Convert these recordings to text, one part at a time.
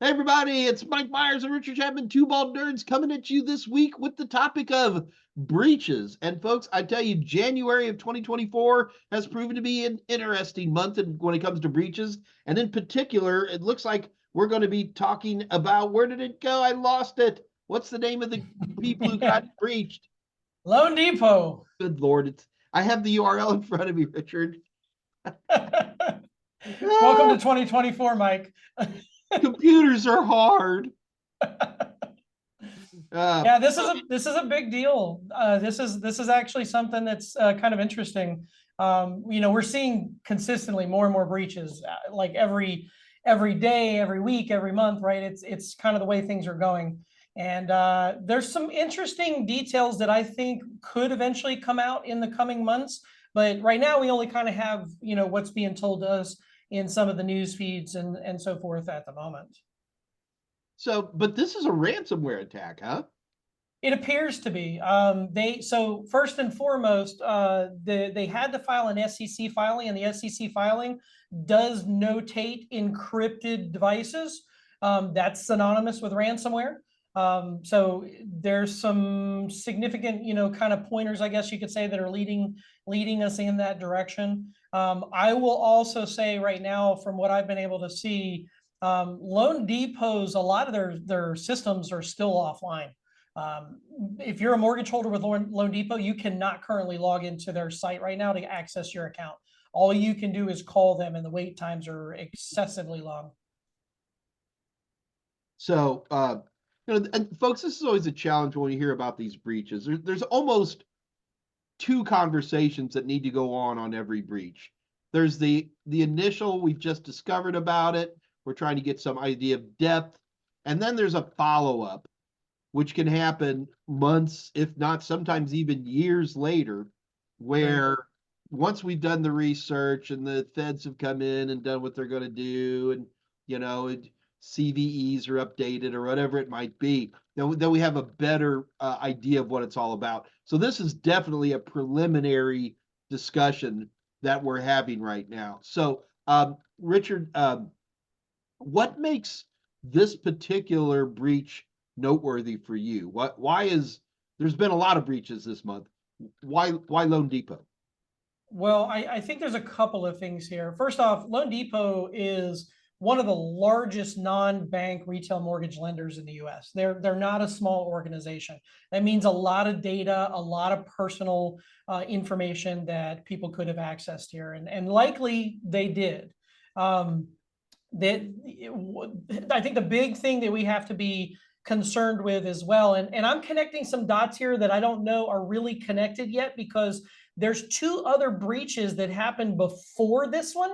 Hey everybody, it's Mike Meyers and Richard Chapman, two bald nerds coming at you this week with the topic of breaches. And folks, I tell you, January of 2024 has proven to be an interesting month when it comes to breaches. And in particular, it looks like we're going to be talking about, where did it go? I lost it. What's the name of the people who got breached? Loan Depot. Good Lord. I have the URL in front of me, Richard. Welcome to 2024, Mike. Computers are hard. Yeah, this is a big deal. This is actually something that's kind of interesting. We're seeing consistently more and more breaches, like every day, every week, every month, right? It's kind of the way things are going. And there's some interesting details that I think could eventually come out in the coming months. But right now, we only kind of have, what's being told to us in some of the news feeds and so forth at the moment. So, but this is a ransomware attack, huh? It appears to be. So first and foremost, they had to file an SEC filing, and the SEC filing does notate encrypted devices. That's synonymous with ransomware. So there's some significant, kind of pointers, I guess you could say, that are leading us in that direction. I will also say right now, from what I've been able to see, Loan Depots, a lot of their systems are still offline. If you're a mortgage holder with Loan Depot, you cannot currently log into their site right now to access your account. All you can do is call them, and the wait times are excessively long. So, and folks, this is always a challenge when you hear about these breaches. There's almost two conversations that need to go on every breach. There's the initial, we've just discovered about it. We're trying to get some idea of depth. And then there's a follow-up, which can happen months, if not sometimes even years later, where once we've done the research and the feds have come in and done what they're going to do, and CVEs are updated or whatever it might be, then we have a better idea of what it's all about. So this is definitely a preliminary discussion that we're having right now. So Richard, what makes this particular breach noteworthy for you? There's been a lot of breaches this month. Why Loan Depot? Well, I think there's a couple of things here. First off, Loan Depot is one of the largest non-bank retail mortgage lenders in the US. They're not a small organization. That means a lot of data, a lot of personal information that people could have accessed here, and likely they did. I think the big thing that we have to be concerned with as well, and I'm connecting some dots here that I don't know are really connected yet, because there's two other breaches that happened before this one,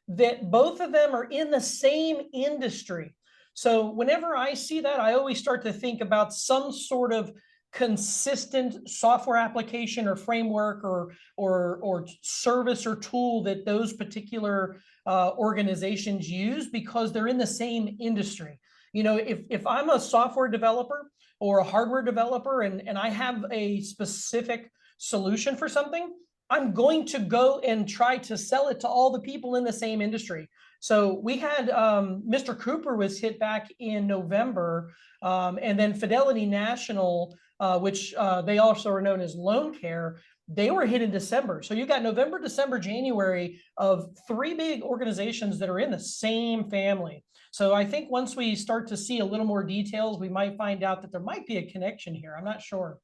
that both of them are in the same industry. So whenever I see that, I always start to think about some sort of consistent software application or framework or service or tool that those particular organizations use, because they're in the same industry. If I'm a software developer or a hardware developer and I have a specific solution for something, I'm going to go and try to sell it to all the people in the same industry. So we had Mr. Cooper was hit back in November, and then Fidelity National, which they also are known as Loan Care, they were hit in December. So you got November, December, January of three big organizations that are in the same family. So I think once we start to see a little more details, we might find out that there might be a connection here. I'm not sure.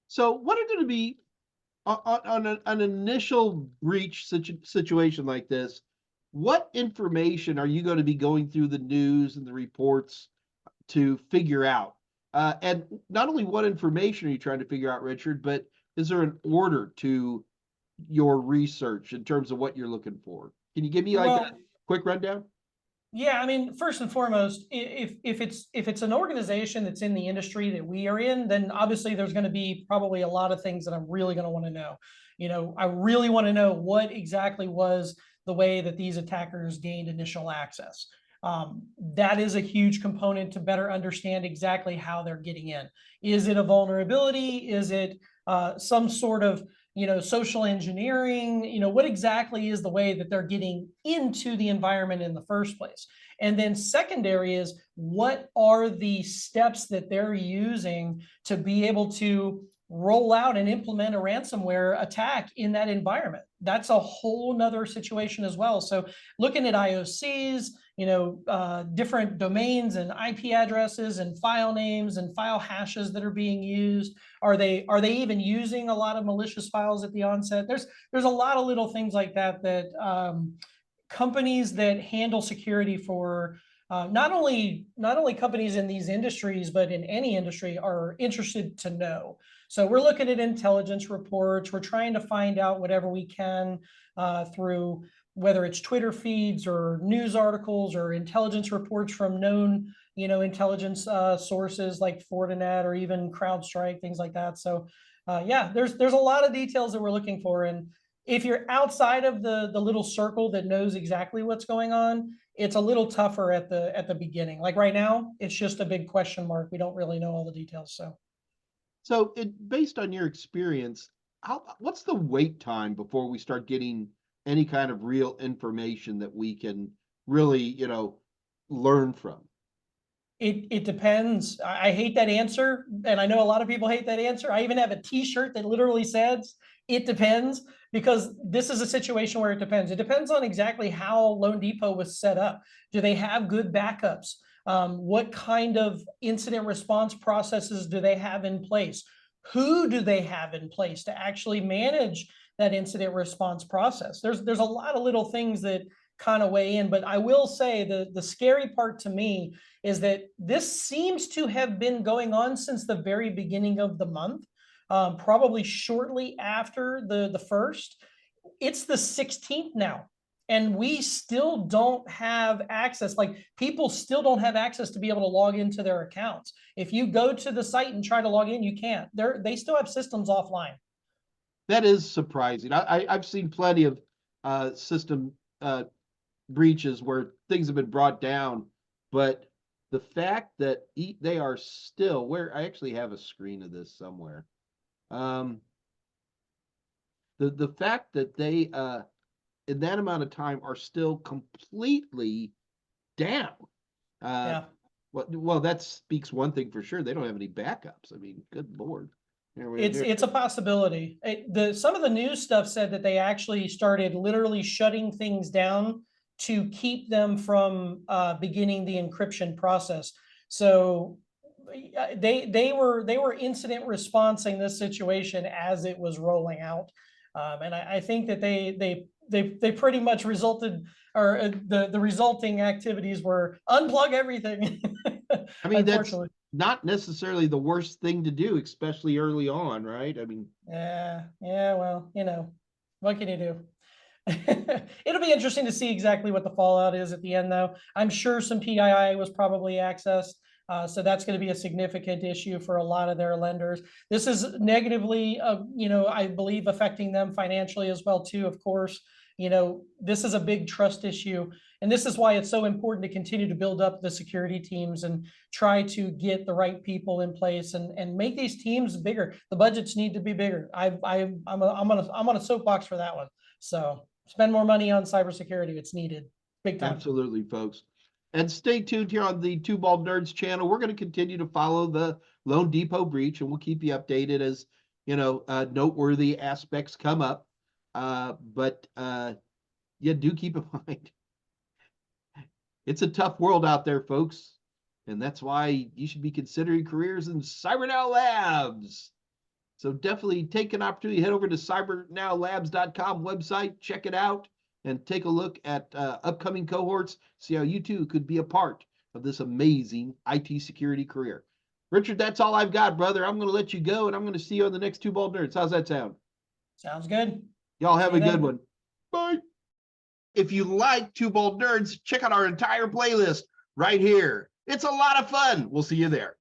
So what are going to be on an initial breach situation like this? What information are you going to be going through the news and the reports to figure out? And not only what information are you trying to figure out, Richard, but is there an order to your research in terms of what you're looking for? Can you give me a quick rundown? Yeah, I mean, first and foremost, if it's an organization that's in the industry that we are in, then obviously there's going to be probably a lot of things that I'm really going to want to know. I really want to know what exactly was the way that these attackers gained initial access. That is a huge component to better understand exactly how they're getting in. Is it a vulnerability? Is it some sort of social engineering, what exactly is the way that they're getting into the environment in the first place? And then secondary is, what are the steps that they're using to be able to roll out and implement a ransomware attack in that environment? That's a whole nother situation as well. So looking at IOCs, different domains and IP addresses and file names and file hashes that are being used. Are they even using a lot of malicious files at the onset? There's a lot of little things like that companies that handle security for not only companies in these industries, but in any industry, are interested to know. So we're looking at intelligence reports. We're trying to find out whatever we can through, whether it's Twitter feeds or news articles or intelligence reports from known, intelligence sources like Fortinet or even CrowdStrike, things like that. So yeah, there's a lot of details that we're looking for. And if you're outside of the little circle that knows exactly what's going on, it's a little tougher at the beginning. Like right now, it's just a big question mark. We don't really know all the details. So based on your experience, what's the wait time before we start getting any kind of real information that we can really, learn from? It depends. I hate that answer, and I know a lot of people hate that answer. I even have a T-shirt that literally says "it depends," because this is a situation where it depends. It depends on exactly how Loan Depot was set up. Do they have good backups? What kind of incident response processes do they have in place? Who do they have in place to actually manage that incident response process? There's a lot of little things that kind of weigh in, but I will say the scary part to me is that this seems to have been going on since the very beginning of the month, probably shortly after the first. It's the 16th now, and we still don't have access. Like, people still don't have access to be able to log into their accounts. If you go to the site and try to log in, you can't. They still have systems offline. That is surprising. I've seen plenty of system breaches where things have been brought down, but the fact that they are still, where I actually have a screen of this somewhere. The fact that they in that amount of time are still completely down. Yeah. Well, that speaks one thing for sure. They don't have any backups. I mean, good Lord. It's a possibility. Some of the news stuff said that they actually started literally shutting things down to keep them from beginning the encryption process. So they were incident responsing this situation as it was rolling out, and I think that they pretty much resulted, or the resulting activities were unplug everything. I mean, that's Unfortunately. not necessarily the worst thing to do, especially early on, right? I mean, Yeah, well, what can you do? It'll be interesting to see exactly what the fallout is at the end, though. I'm sure some PII was probably accessed. So that's going to be a significant issue for a lot of their lenders. This is negatively, I believe, affecting them financially as well, too, of course. This is a big trust issue. And this is why it's so important to continue to build up the security teams and try to get the right people in place and make these teams bigger. The budgets need to be bigger. I'm on a soapbox for that one. So spend more money on cybersecurity. It's needed. Big time. absolutely, folks. And stay tuned here on the Two Bald Nerds channel. We're going to continue to follow the Loan Depot breach, and we'll keep you updated as noteworthy aspects come up. But yeah, do keep in mind, it's a tough world out there, folks, and that's why you should be considering careers in CyberNow Labs. So definitely take an opportunity, head over to cybernowlabs.com website, check it out, and take a look at upcoming cohorts. See how you too could be a part of this amazing IT security career. Richard, that's all I've got, brother. I'm going to let you go, and I'm going to see you on the next Two Bald Nerds. How's that sound? Sounds good. Y'all have a good one. Bye. If you like Two Bald Nerds, check out our entire playlist right here. It's a lot of fun. We'll see you there.